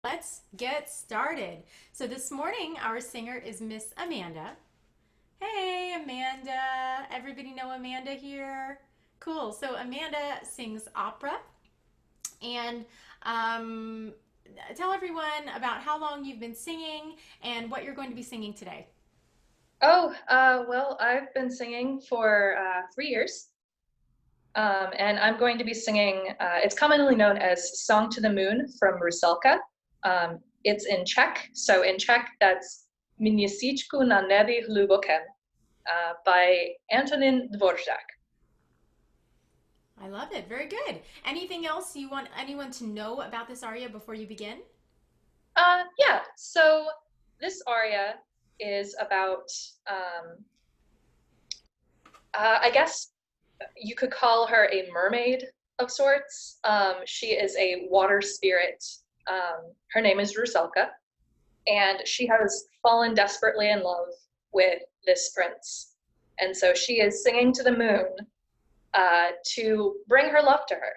Let's get started. So this morning, our singer is Miss Amanda. Hey, Amanda. Everybody know Amanda here? Cool. So Amanda sings opera. And um, tell everyone about how long you've been singing and what you're going to be singing today. Well, I've been singing for 3 years, and I'm going to be singing, it's commonly known as Song to the Moon from Rusalka. It's in Czech, so in Czech, that's Měsíčku na nebi hlubokém by Antonín Dvořák. I love it. Very good. Anything else you want anyone to know about this aria before you begin? Yeah, so this aria is about, um, I guess you could call her a mermaid of sorts. She is a water spirit. Her name is Rusalka, and she has fallen desperately in love with this prince. And so she is singing to the moon to bring her love to her.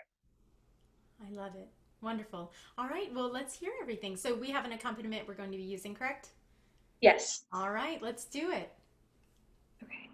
I love it. Wonderful. All right, well, let's hear everything. So we have an accompaniment we're going to be using, correct? Yes. All right, let's do it. Okay.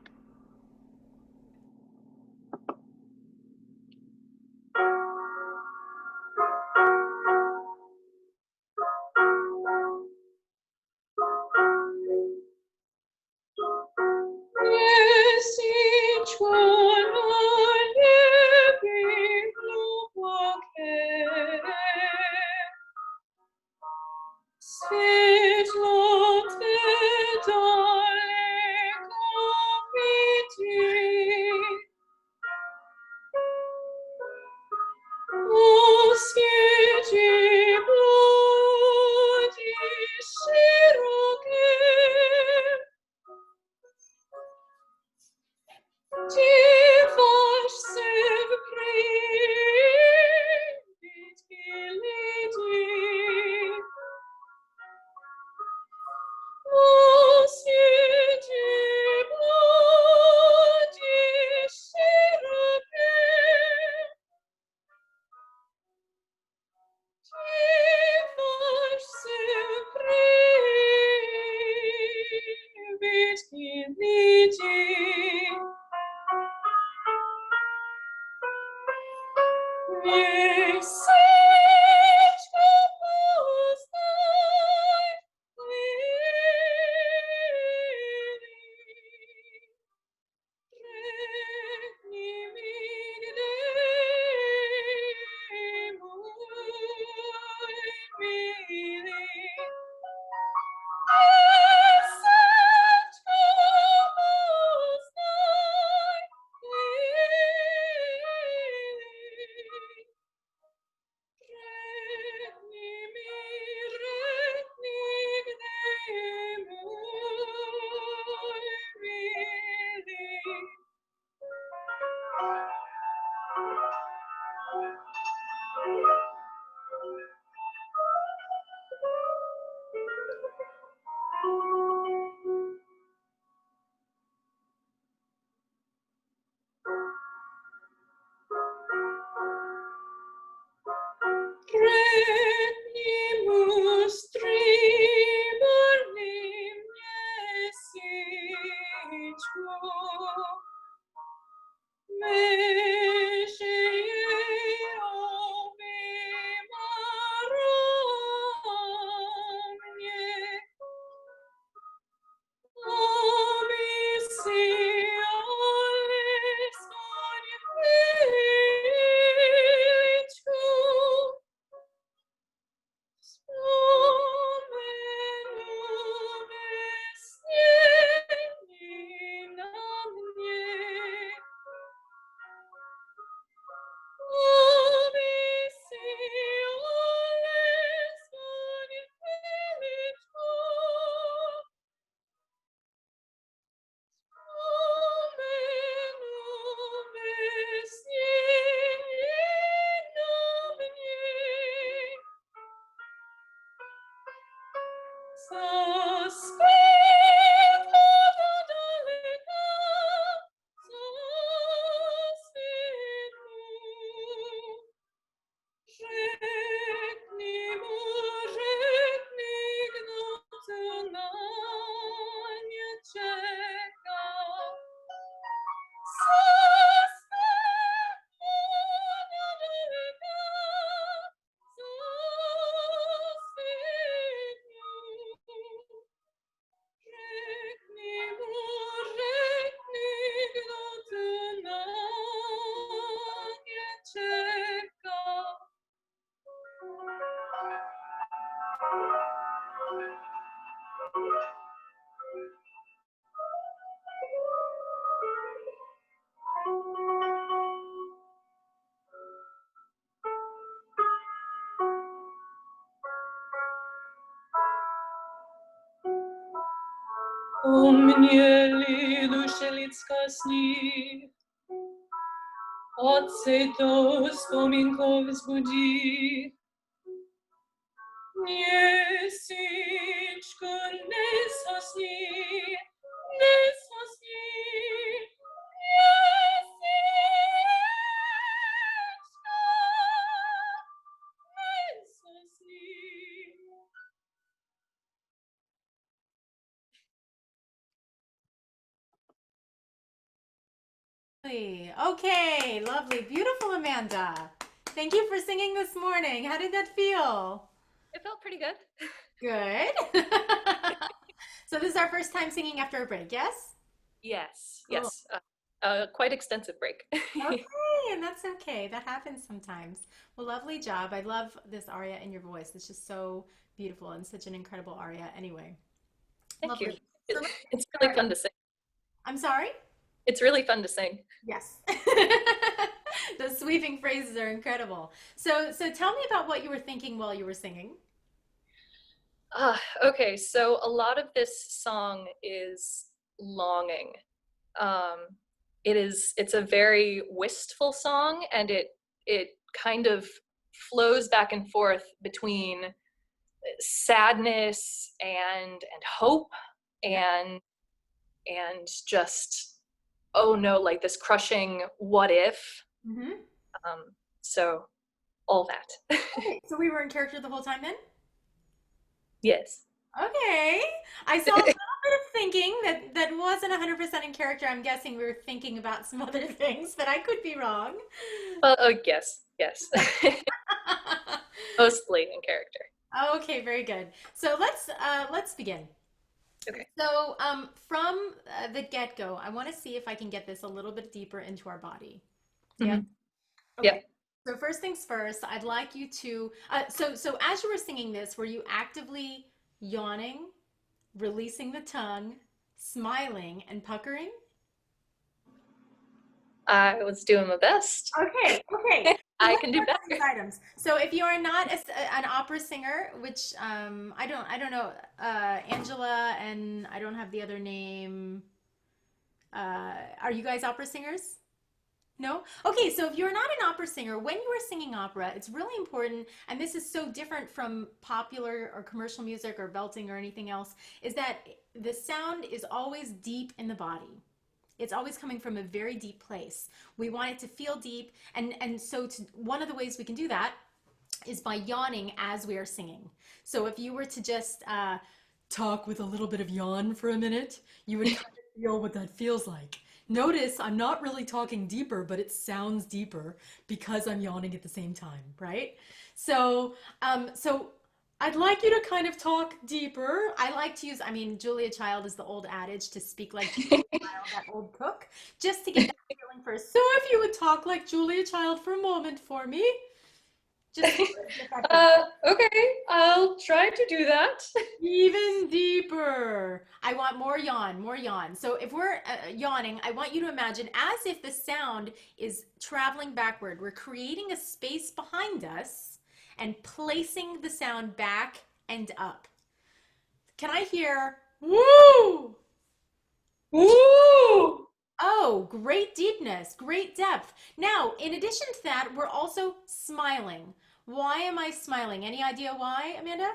O mnie duše lidska sní, Otce to vzpomínkou vzbudí. Měsíčko nezhasni, nezhasni, měsíčko nezhasni. Okay, lovely, beautiful, Amanda. Thank you for singing this morning. How did that feel? It felt pretty good. Good. So this is our first time singing after a break, yes? Yes, Cool. yes. Quite extensive break. Okay, and that's okay. That happens sometimes. Well, lovely job. I love this aria in your voice. It's just so beautiful and such an incredible aria anyway. Thank you. Lovely. So let's It's really start. fun to sing. I'm sorry? It's really fun to sing. Yes. The sweeping phrases are incredible. So tell me about what you were thinking while you were singing. Okay, so a lot of this song is longing. Um, it's a very wistful song, and it kind of flows back and forth between sadness and hope Yeah. and just, oh no, like this crushing what if. Hmm. So all that. Okay, so we were in character the whole time then? Yes. Okay. I saw a little bit of thinking that wasn't 100% in character. I'm guessing we were thinking about some other things, but I could be wrong. Yes, yes. Mostly in character. Okay, very good. So let's begin. Okay. So from the get-go, I want to see if I can get this a little bit deeper into our body. Yeah. Mhm. Yeah. Okay. So first things first, I'd like you to so as you were singing this, were you actively yawning, releasing the tongue, smiling, and puckering? I was doing my best. Okay, okay. So I let's can do work on these better. items. So if you are not an opera singer, which I don't know, Angela and I don't have the other name. Are you guys opera singers? No? Okay, so if you're not an opera singer, when you are singing opera, it's really important, and this is so different from popular or commercial music or belting or anything else, is that the sound is always deep in the body. It's always coming from a very deep place. We want it to feel deep, and so one of the ways we can do that is by yawning as we are singing. So if you were to just talk with a little bit of yawn for a minute, you would kind of feel what that feels like. Notice I'm not really talking deeper, but it sounds deeper because I'm yawning at the same time, right? So I'd like you to kind of talk deeper. I like to use, I mean, Julia Child is the old adage to speak like Julia Child, that old cook, just to get that feeling first. So if you would talk like Julia Child for a moment for me, just get that feeling. Okay, I'll try to do that. Even deeper. I want more yawn, more yawn. So if we're yawning, I want you to imagine as if the sound is traveling backward. We're creating a space behind us and placing the sound back and up. Can I hear woo? Woo! Oh, great deepness, great depth. Now, in addition to that, we're also smiling. Why am I smiling? Any idea why, Amanda?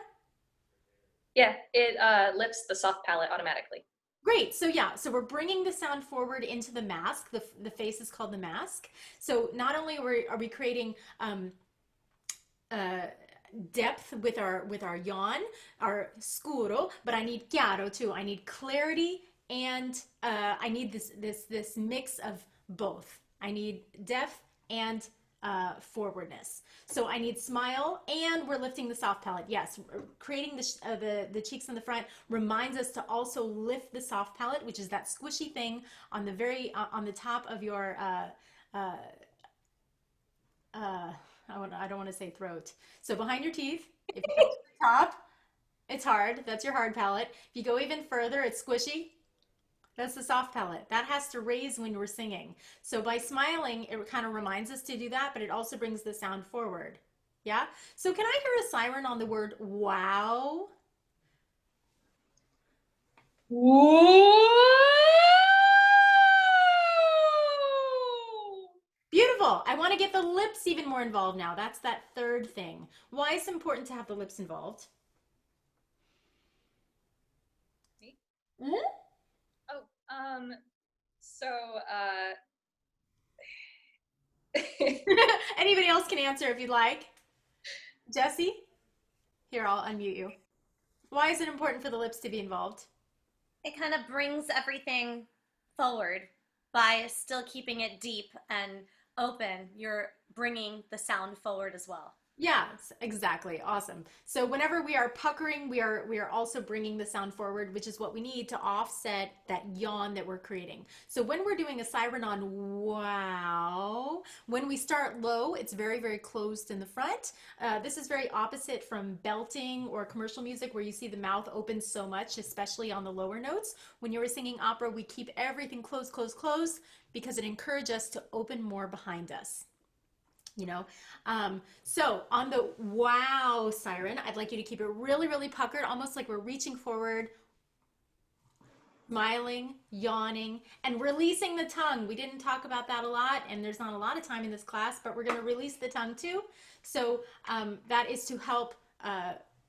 Yeah, it lifts the soft palate automatically. Great. So yeah, so we're bringing the sound forward into the mask. The face is called the mask. So not only are we creating uh, depth with our yawn, our scuro, but I need chiaro too. I need clarity, and I need this mix of both. I need depth and forwardness. So I need smile, and we're lifting the soft palate. Yes, creating the cheeks in the front reminds us to also lift the soft palate, which is that squishy thing on the very on the top of your uh, I don't want to say throat. So behind your teeth, if you go to the top, It's hard. That's your hard palate. If you go even further, it's squishy. That's the soft palate. That has to raise when we're singing. So by smiling, it kind of reminds us to do that, but it also brings the sound forward. Yeah? So can I hear a siren on the word wow? Whoa! Beautiful. I want to get the lips even more involved now. That's that third thing. Why is it important to have the lips involved? Me? Mhm. Oh, so, Anybody else can answer if you'd like. Jesse? Here, I'll unmute you. Why is it important for the lips to be involved? It kind of brings everything forward by still keeping it deep and open. You're bringing the sound forward as well. Yes, exactly. Awesome. So whenever we are puckering, we are also bringing the sound forward, which is what we need to offset that yawn that we're creating. So when we're doing a siren on wow, when we start low, it's very, very closed in the front. This is very opposite from belting or commercial music where you see the mouth open so much, especially on the lower notes. When you were singing opera, we keep everything closed, closed, closed because it encourages us to open more behind us. you know so on the wow siren, I'd like you to keep it really, really puckered, almost like we're reaching forward, smiling, yawning, and releasing the tongue. We didn't talk about that a lot, and there's not a lot of time in this class, but we're going to release the tongue too. So that is to help,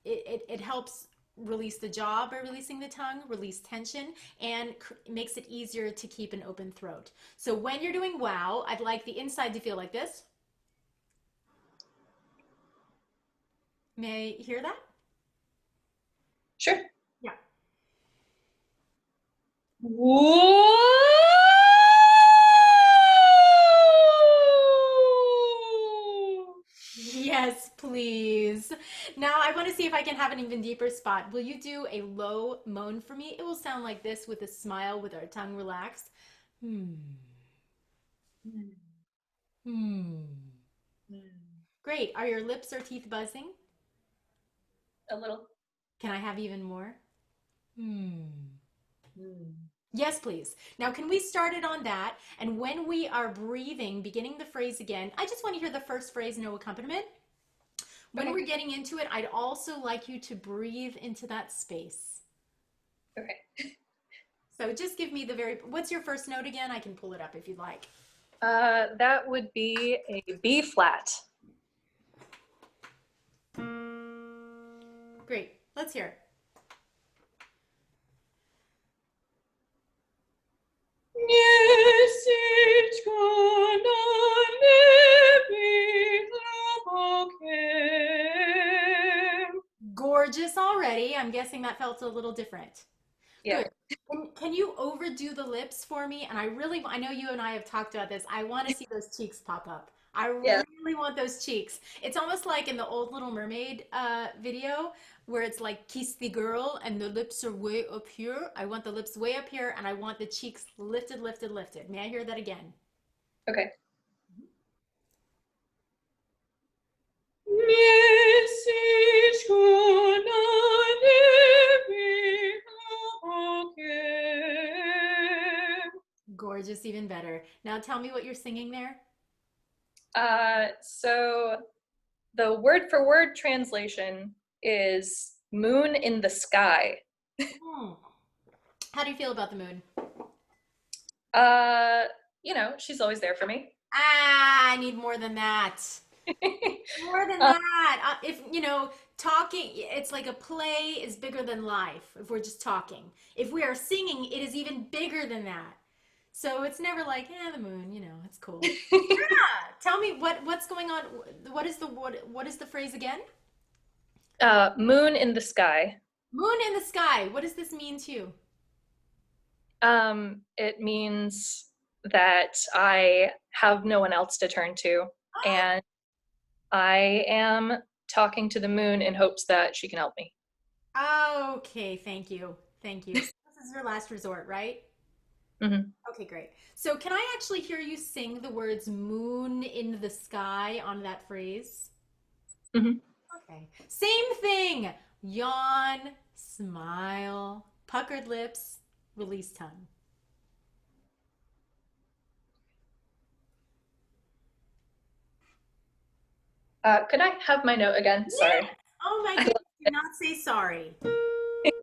it helps release the jaw by releasing the tongue, release tension, and makes it easier to keep an open throat. So when you're doing wow, I'd like the inside to feel like this. May I hear that? sure. Yeah. Whoa! Yes, please. Now I want to see if I can have an even deeper spot. Will you do a low moan for me? It will sound like this with a smile with our tongue relaxed. Hmm. Hmm. Great. Are your lips or teeth buzzing? A little. Can I have even more? Hmm. Yes, please. Now, can we start it on that? And when we are breathing, beginning the phrase again, I just want to hear the first phrase, no accompaniment. When Okay. we're getting into it, I'd also like you to breathe into that space. Okay. So just give me the what's your first note again? I can pull it up if you'd like. That would be a B flat. Great. Let's hear it. Gorgeous already. I'm guessing that felt a little different. Yeah. Good. Can you overdo the lips for me? And I know you and I have talked about this. I want to see those cheeks pop up. I Yeah. really want those cheeks. It's almost like in the old Little Mermaid video where it's like kiss the girl and the lips are way up here. I want the lips way up here and I want the cheeks lifted, lifted, lifted. May I hear that again? Okay. Gorgeous, even better. Now tell me what you're singing there. So the word for word translation is moon in the sky. Hmm. How do you feel about the moon? Uh, she's always there for me. Ah, I need more than that. More than that. If, talking, it's like a play is bigger than life if we're just talking. If we are singing, it is even bigger than that. So it's never like, the moon, it's cool. Yeah. Tell me what's going on. What is the phrase again? Moon in the sky. Moon in the sky. What does this mean to you? It means that I have no one else to turn to, and I am talking to the moon in hopes that she can help me. Okay, thank you. Thank you. So this is your last resort, right? Hmm. Okay, great. So can I actually hear you sing the words moon in the sky on that phrase? Hmm. Okay. Same thing. Yawn, smile, puckered lips, release tongue. Could I have my note again? Sorry. Yes. Oh my I goodness, love do not say sorry. it.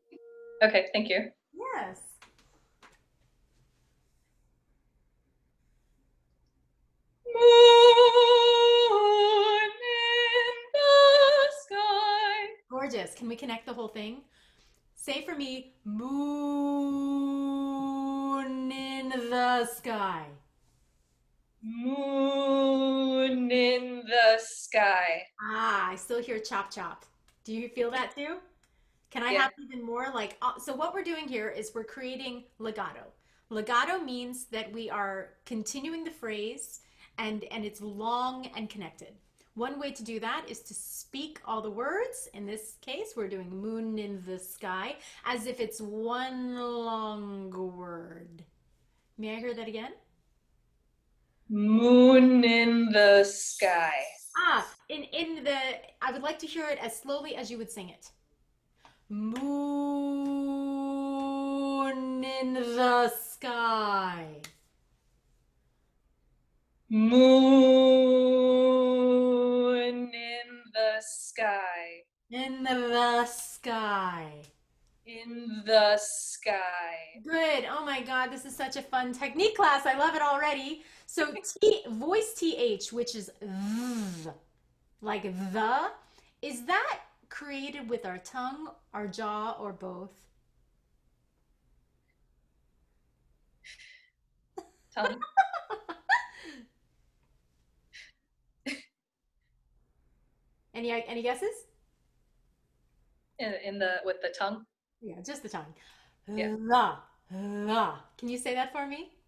Okay, thank you. Yes. Moon in the sky. Gorgeous. Can we connect the whole thing? Say for me, moon in the sky. Moon in the sky. Ah, I still hear chop chop. Do you feel that too? Can I Yeah. have even more like, so what we're doing here is we're creating legato. Legato means that we are continuing the phrase and it's long and connected. One way to do that is to speak all the words. In this case, we're doing moon in the sky as if it's one long word. May I hear that again? Moon in the sky. In the I would like to hear it as slowly as you would sing it. Moon in the sky. Moon in the sky. In the sky. In the sky. Good. Oh my God, this is such a fun technique class. I love it already. So voice th, which is th, like the, is that created with our tongue, our jaw, or both? Tongue. Any guesses? In the with the tongue. Yeah, just the tongue. Yeah. The. Can you say that for me?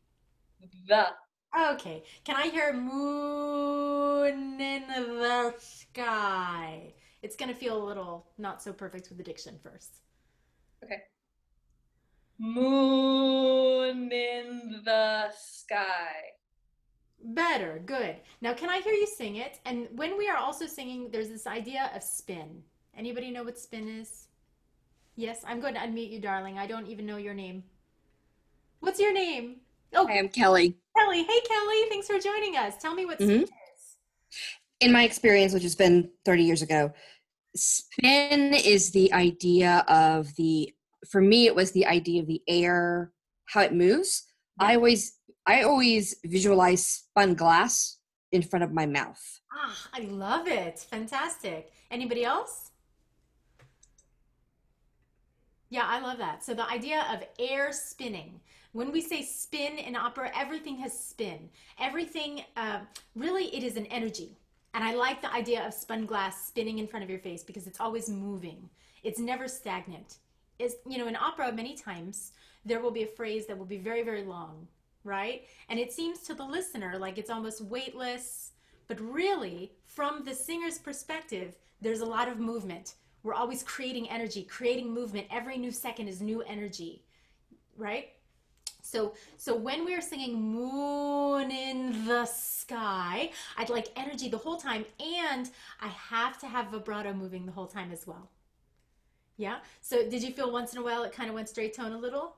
The. Okay. Can I hear moon in the sky? It's gonna feel a little not so perfect with the diction first. Okay. Moon in the sky. Better, good. Now, can I hear you sing it? And when we are also singing, there's this idea of spin. Anybody know what spin is? Yes, I'm going to unmute you, darling. I don't even know your name. What's your name? Oh, Hi, I'm Kelly. Kelly. Hey, Kelly. Thanks for joining us. Tell me what spin hmm is. In my experience, which has been 30 years ago, spin is the idea of for me, it was the idea of the air, how it moves. Yeah. I always visualize spun glass in front of my mouth. Ah, I love it. Fantastic. Anybody else? Yeah, I love that. So the idea of air spinning. When we say spin in opera, everything has spin. Everything, really, it is an energy. And I like the idea of spun glass spinning in front of your face because it's always moving. It's never stagnant. In opera, many times there will be a phrase that will be very, very long, right? And it seems to the listener like it's almost weightless, but really, from the singer's perspective, there's a lot of movement. We're always creating energy, creating movement. Every new second is new energy, right? So when we are singing moon in the sky, I'd like energy the whole time, and I have to have vibrato moving the whole time as well. Yeah? So did you feel once in a while it kind of went straight tone a little?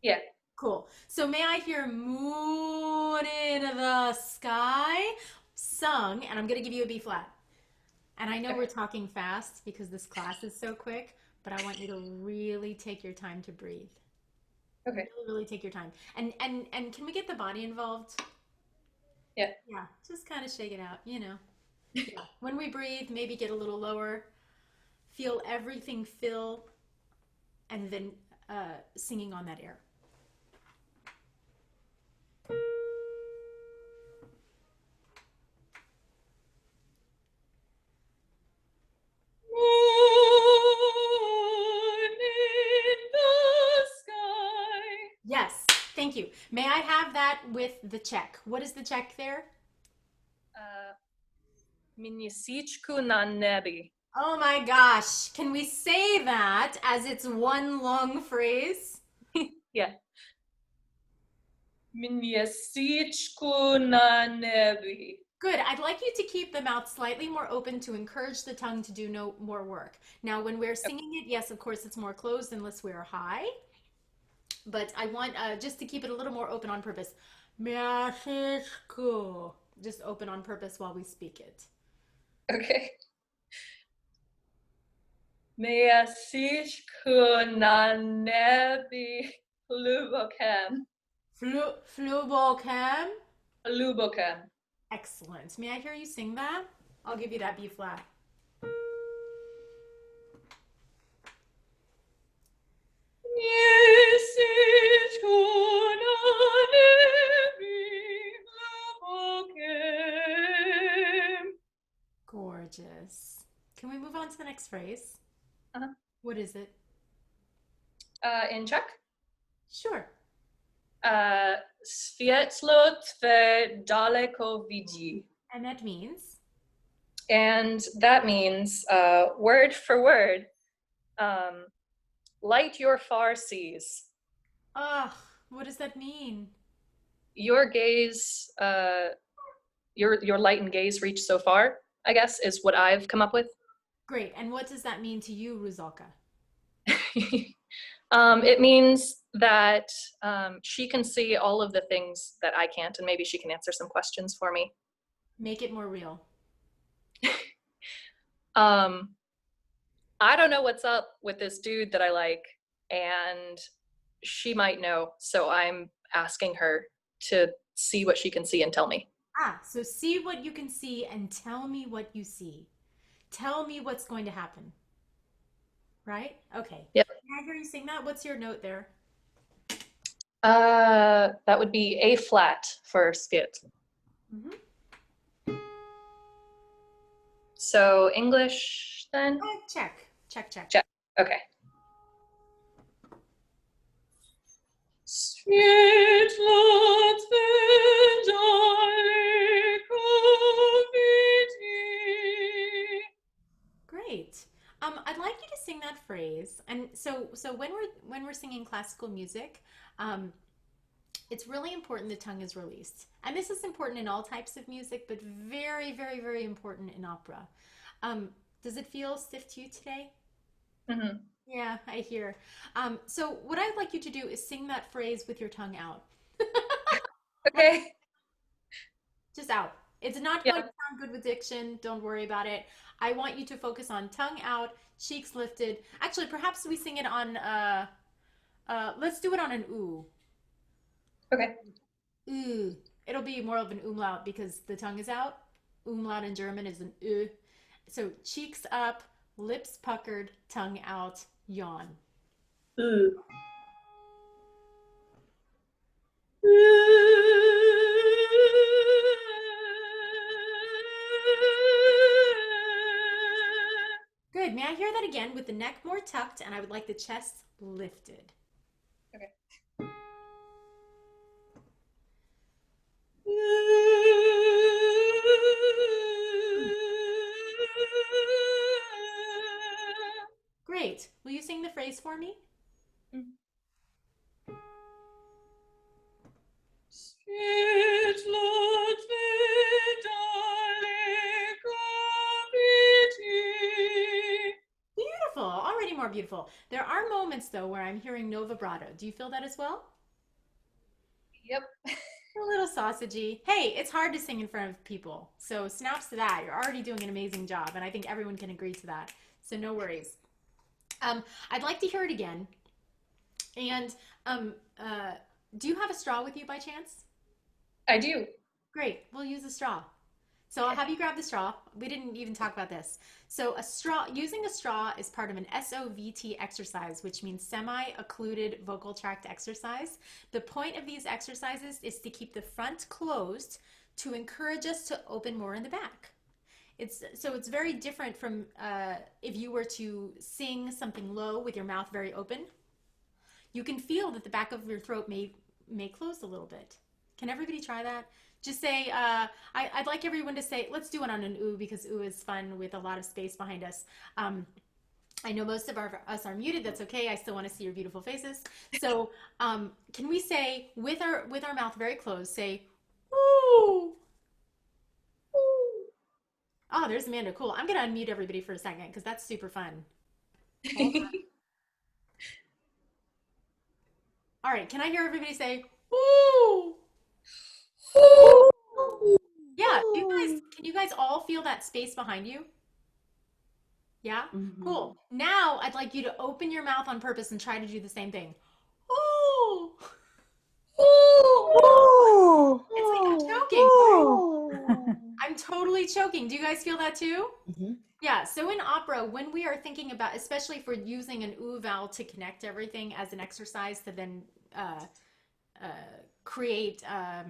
Yeah. Cool. So may I hear moon in the sky sung, and I'm going to give you a B flat. And I know we're talking fast because this class is so quick, but I want you to really take your time to breathe. Okay. Really, really take your time. And can we get the body involved? Yeah. Yeah, just kind of shake it out, Yeah. When we breathe, maybe get a little lower. Feel everything fill, and then singing on that air. Moon in the sky. Yes, thank you. May I have that with the check? What is the check there? Minisichku na nebi. Oh my gosh. Can we say that as it's one long phrase? Yeah. Minisichku na nebi. Good. I'd like you to keep the mouth slightly more open to encourage the tongue to do no more work. Now, when we're singing it, yes, of course, it's more closed unless we're high, but I want just to keep it a little more open on purpose. Miasishku. Just open on purpose while we speak it. Okay. Measišku na nebi hlubokem. Flubocam. Hlubokem. Excellent. May I hear you sing that? I'll give you that B flat. Measišku na nebi hlubokem. Gorgeous. Can we move on to the next phrase? Uh-huh. What is it? In Czech? Sure. Světlo tvé daleko vidí. And that means? And that means, word for word, light your far seas. Ugh, what does that mean? Your gaze, your light and gaze reach so far, I guess, is what I've come up with. Great. And what does that mean to you, Rusalka? It means that she can see all of the things that I can't, and maybe she can answer some questions for me. Make it more real. I don't know what's up with this dude that I like, and she might know, so I'm asking her to see what she can see and tell me. So see what you can see and tell me what you see. Tell me what's going to happen. Right? Okay. Yep. Can I hear you sing that? What's your note there? That would be A flat for Spit. Mm-hmm. So English then? Check. Check, check. Check. Okay. Světlo tvé daleko vidí. Great. I'd like you to sing that phrase. And so when we're singing classical music, it's really important the tongue is released. And this is important in all types of music, but very, very, very important in opera. Does it feel stiff to you today? Mm-hmm. Yeah, I hear. So what I'd like you to do is sing that phrase with your tongue out. Okay. Just out. It's not going to sound good with diction. Don't worry about it. I want you to focus on tongue out, cheeks lifted. Actually, perhaps we sing it on, let's do it on an ooh. Okay. Ooh. It'll be more of an umlaut because the tongue is out. Umlaut in German is an ooh. So cheeks up, lips puckered, tongue out, yawn. Ooh. Good. May I hear that again with the neck more tucked and I would like the chest lifted. Okay. Great. Will you sing the phrase for me? Beautiful. Already more beautiful. There are moments though where I'm hearing no vibrato. Do you feel that as well? Yep. A little sausagey. Hey, it's hard to sing in front of people. So snaps to that. You're already doing an amazing job, and I think everyone can agree to that. So no worries. I'd like to hear it again. And do you have a straw with you by chance? I do. Great. We'll use a straw. So I'll have you grab the straw. We didn't even talk about this. So using a straw is part of an SOVT exercise, which means semi-occluded vocal tract exercise. The point of these exercises is to keep the front closed to encourage us to open more in the back. So it's very different from if you were to sing something low with your mouth very open. You can feel that the back of your throat may close a little bit. Can everybody try that? Just say, I'd like everyone to say, let's do it on an ooh because ooh is fun with a lot of space behind us. I know most of us are muted. That's okay. I still want to see your beautiful faces. So can we say with our mouth very closed, say, ooh, Oh, there's Amanda. Cool. I'm gonna unmute everybody for a second because that's super fun. Hold on. All right, can I hear everybody say, "Ooh"? Yeah, can you guys all feel that space behind you? Yeah? Cool. Now I'd like you to open your mouth on purpose and try to do the same thing. Ooh. It's like I'm choking. I'm totally choking. Do you guys feel that too? Yeah, so in opera, when we are thinking about, especially if we're using an oo vowel to connect everything as an exercise to then uh, uh, create a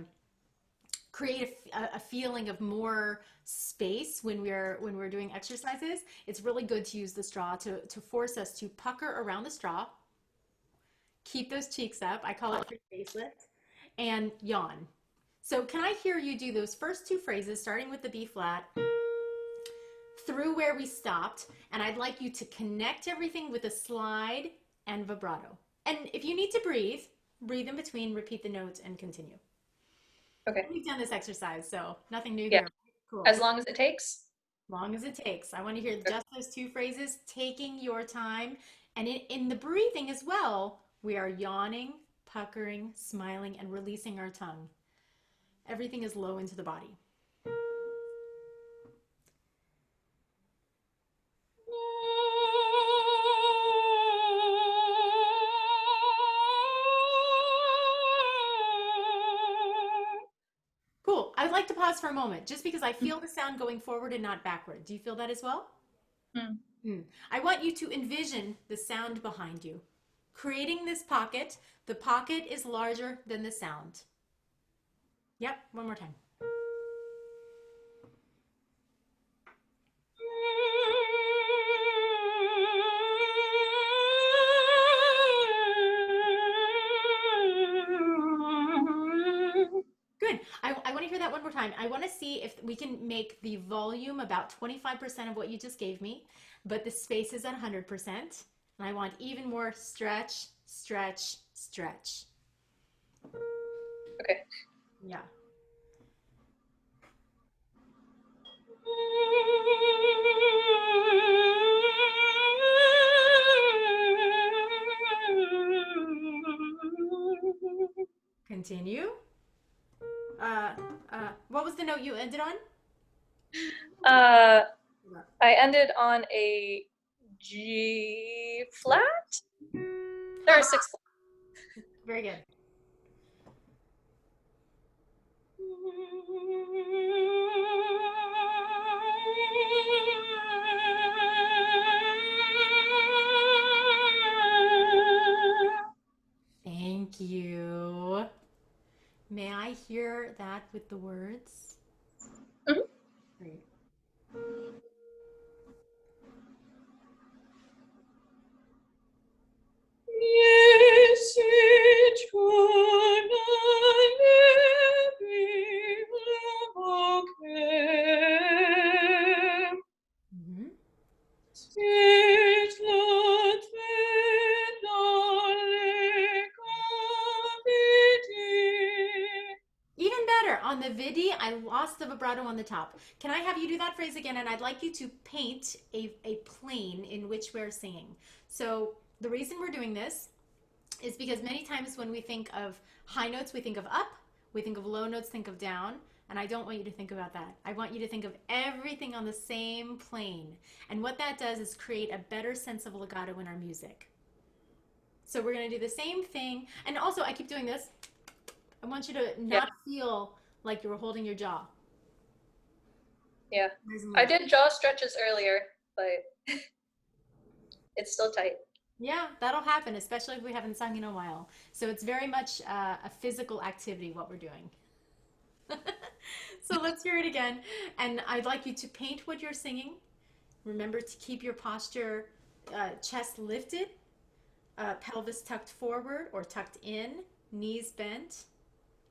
feeling of more space when we're doing exercises, it's really good to use the straw to force us to pucker around the straw, keep those cheeks up. I call it your facelift, and yawn. So can I hear you do those first two phrases, starting with the B flat, through where we stopped, and I'd like you to connect everything with a slide and vibrato. And if you need to breathe, breathe in between, repeat the notes, and continue. Okay. We've done this exercise, so nothing new Yeah. here. Cool. As long as it takes. Long as it takes. I want to hear just those two phrases, taking your time. And in the breathing as well, we are yawning, puckering, smiling, and releasing our tongue. Everything is low into the body. Cool. I'd like to pause for a moment just because I feel the sound going forward and not backward. Do you feel that as well? I want you to envision the sound behind you. Creating this pocket, the pocket is larger than the sound. Yep, one more time. Good. I want to hear that one more time. I want to see if we can make the volume about 25% of what you just gave me, but the space is at 100%. And I want even more stretch, stretch, stretch. Okay. Yeah. Continue. What was the note you ended on? I ended on a G flat. There are 6 flat. Very good. Thank you. May I hear that with the words? Mhm. Great. Mhm. Even better. On the vidi, I lost the vibrato on the top. Can I have you do that phrase again? And I'd like you to paint a plane in which we're singing. So the reason we're doing this is because many times when we think of high notes, we think of up, we think of low notes, think of down. And I don't want you to think about that. I want you to think of everything on the same plane. And what that does is create a better sense of legato in our music. So we're going to do the same thing. And also, I keep doing this. I want you to not feel like you were holding your jaw. Yeah. I did jaw stretches earlier, but it's still tight. Yeah, that'll happen, especially if we haven't sung in a while. So it's very much a physical activity, what we're doing. So let's hear it again. And I'd like you to paint what you're singing. Remember to keep your posture, chest lifted, pelvis tucked forward or tucked in, knees bent,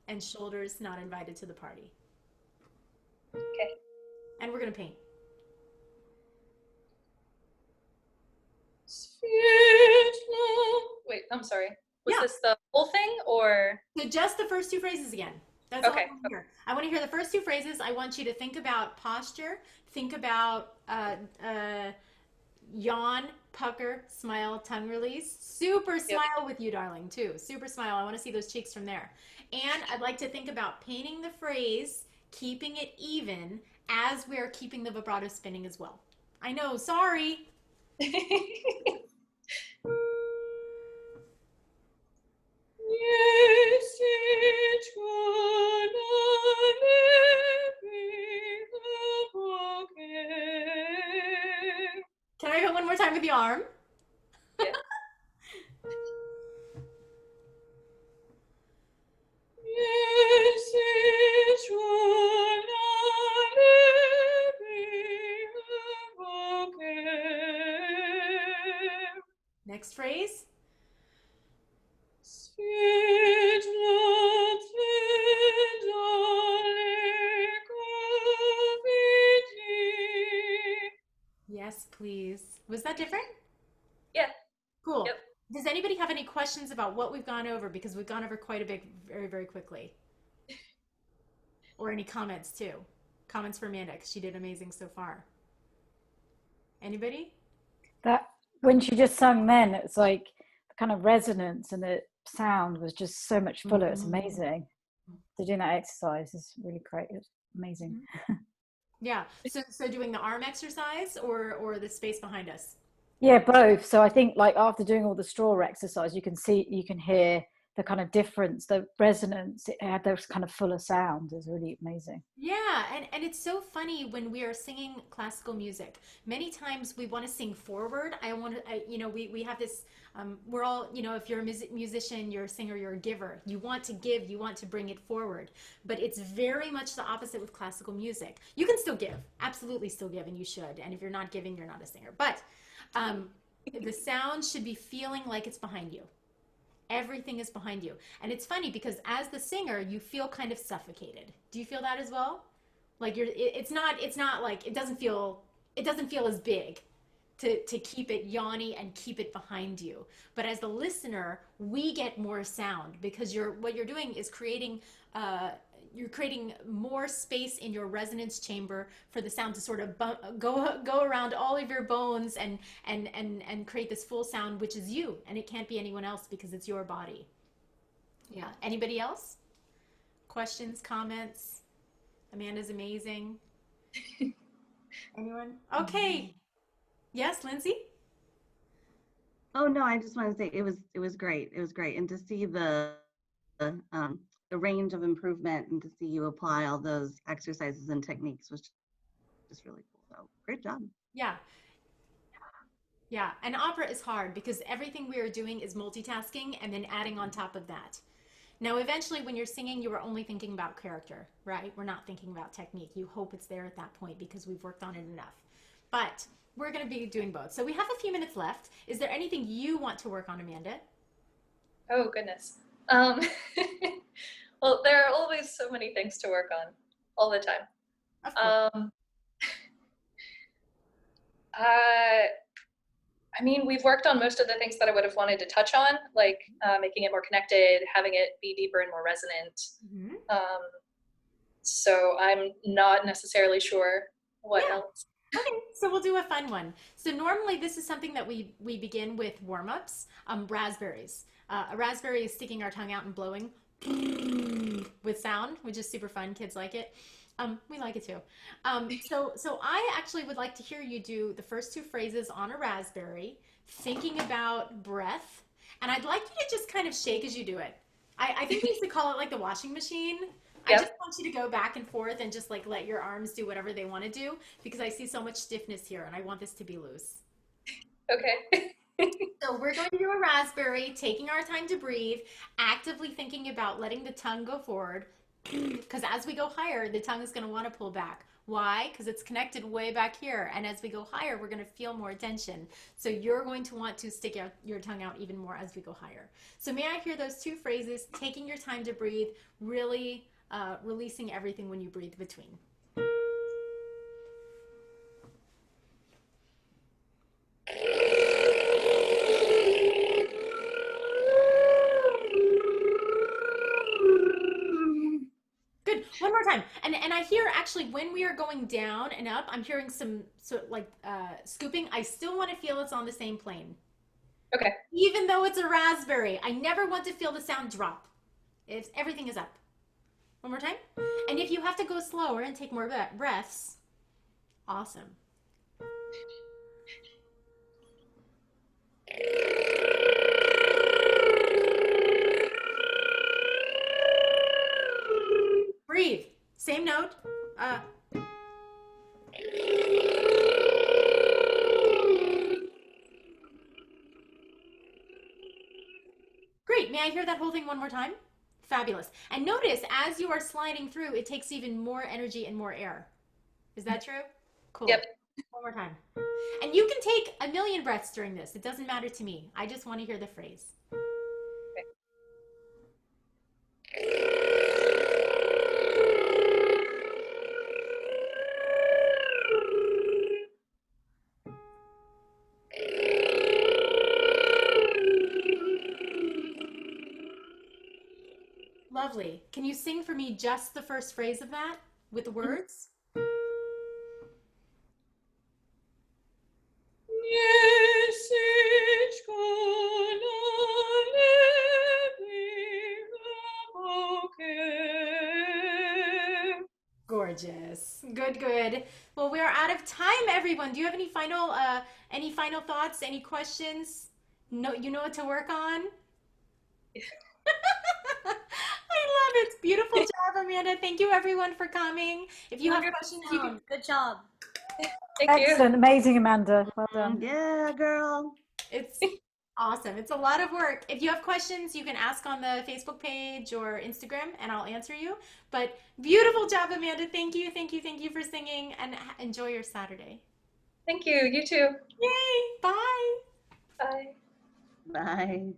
and shoulders not invited to the party. Okay. And we're going to paint. Wait, I'm sorry. Was this the whole thing or? So just the first two phrases again. That's all I Okay. want to hear. I want to hear the first two phrases. I want you to think about posture, think about yawn, pucker, smile, tongue release. Super Yep. smile with you, darling, too. Super smile. I want to see those cheeks from there. And I'd like to think about painting the phrase, keeping it even as we're keeping the vibrato spinning as well. I know, sorry. Can I go one more time with the arm? Yeah. Next phrase. Yes, please. Was that different? Yeah. Cool. Yep. Does anybody have any questions about what we've gone over? Because we've gone over quite a bit very, very quickly. Or any comments too? Comments for Amanda, because she did amazing so far. Anybody? That when she just sung then, it's like the kind of resonance and the sound was just so much fuller. It's amazing. So doing that exercise is really great. It's amazing. Yeah. So doing the arm exercise or the space behind us? Yeah, both. So I think like after doing all the straw exercise, you can hear the kind of difference, the resonance. It had those kind of fuller sound. Is really amazing. Yeah, and it's so funny when we are singing classical music. Many times we want to sing forward. We have this, we're all, if you're a musician, you're a singer, you're a giver. You want to give, you want to bring it forward. But it's very much the opposite with classical music. You can still give, absolutely still give, and you should. And if you're not giving, you're not a singer. But the sound should be feeling like it's behind you. Everything is behind you. And it's funny because as the singer, you feel kind of suffocated. Do you feel that as well? Like it's not like it doesn't feel as big to keep it yawny and keep it behind you. But as the listener, we get more sound because what you're doing is you're creating more space in your resonance chamber for the sound to sort of go around all of your bones and create this full sound, which is you, and it can't be anyone else because it's your body. Yeah. Anybody else? Questions, comments? Amanda's amazing. Anyone? Okay. Yes, Lindsay? Oh no, I just want to say it was great. It was great, and to see the range of improvement and to see you apply all those exercises and techniques was just really cool. So great job. Yeah. Yeah. And opera is hard because everything we are doing is multitasking and then adding on top of that. Now, eventually, when you're singing, you are only thinking about character, right? We're not thinking about technique. You hope it's there at that point because we've worked on it enough. But we're going to be doing both. So we have a few minutes left. Is there anything you want to work on, Amanda? Oh, goodness. Well, there are always so many things to work on all the time. Of course. I mean, we've worked on most of the things that I would have wanted to touch on, like making it more connected, having it be deeper and more resonant. Mm-hmm. So I'm not necessarily sure what else. Okay, so we'll do a fun one. So normally this is something that we begin with warm-ups. Raspberries. A raspberry is sticking our tongue out and blowing with sound, which is super fun. Kids like it. We like it too. So I actually would like to hear you do the first two phrases on a raspberry, thinking about breath, and I'd like you to just kind of shake as you do it. I think we used to call it like the washing machine. I Yep. just want you to go back and forth and just like let your arms do whatever they want to do because I see so much stiffness here and I want this to be loose. Okay. So we're going to do a raspberry, taking our time to breathe, actively thinking about letting the tongue go forward because as we go higher, the tongue is going to want to pull back. Why? Because it's connected way back here. And as we go higher, we're going to feel more tension. So you're going to want to stick out your tongue out even more as we go higher. So may I hear those two phrases, taking your time to breathe, really releasing everything when you breathe between. I hear actually when we are going down and up, I'm hearing some sort of like scooping. I still want to feel it's on the same plane. Okay. Even though it's a raspberry, I never want to feel the sound drop. If everything is up. One more time. And if you have to go slower and take more breaths, awesome. Breathe. Same note. Great. May I hear that whole thing one more time? Fabulous. And notice as you are sliding through, it takes even more energy and more air. Is that true? Cool. Yep. One more time. And you can take a million breaths during this. It doesn't matter to me. I just want to hear the phrase. Lovely. Can you sing for me just the first phrase of that with the words? Gorgeous. Good, good. Well, we're out of time, everyone. Do you have any final thoughts, any questions? No, you know what to work on? I love it. Beautiful job, Amanda. Thank you, everyone, for coming. If you have questions, you can. Good job. Thank you. Excellent, amazing, Amanda. Well done. Yeah, girl. It's awesome. It's a lot of work. If you have questions, you can ask on the Facebook page or Instagram, and I'll answer you. But beautiful job, Amanda. Thank you, thank you, thank you for singing, and enjoy your Saturday. Thank you. You too. Yay! Bye. Bye. Bye.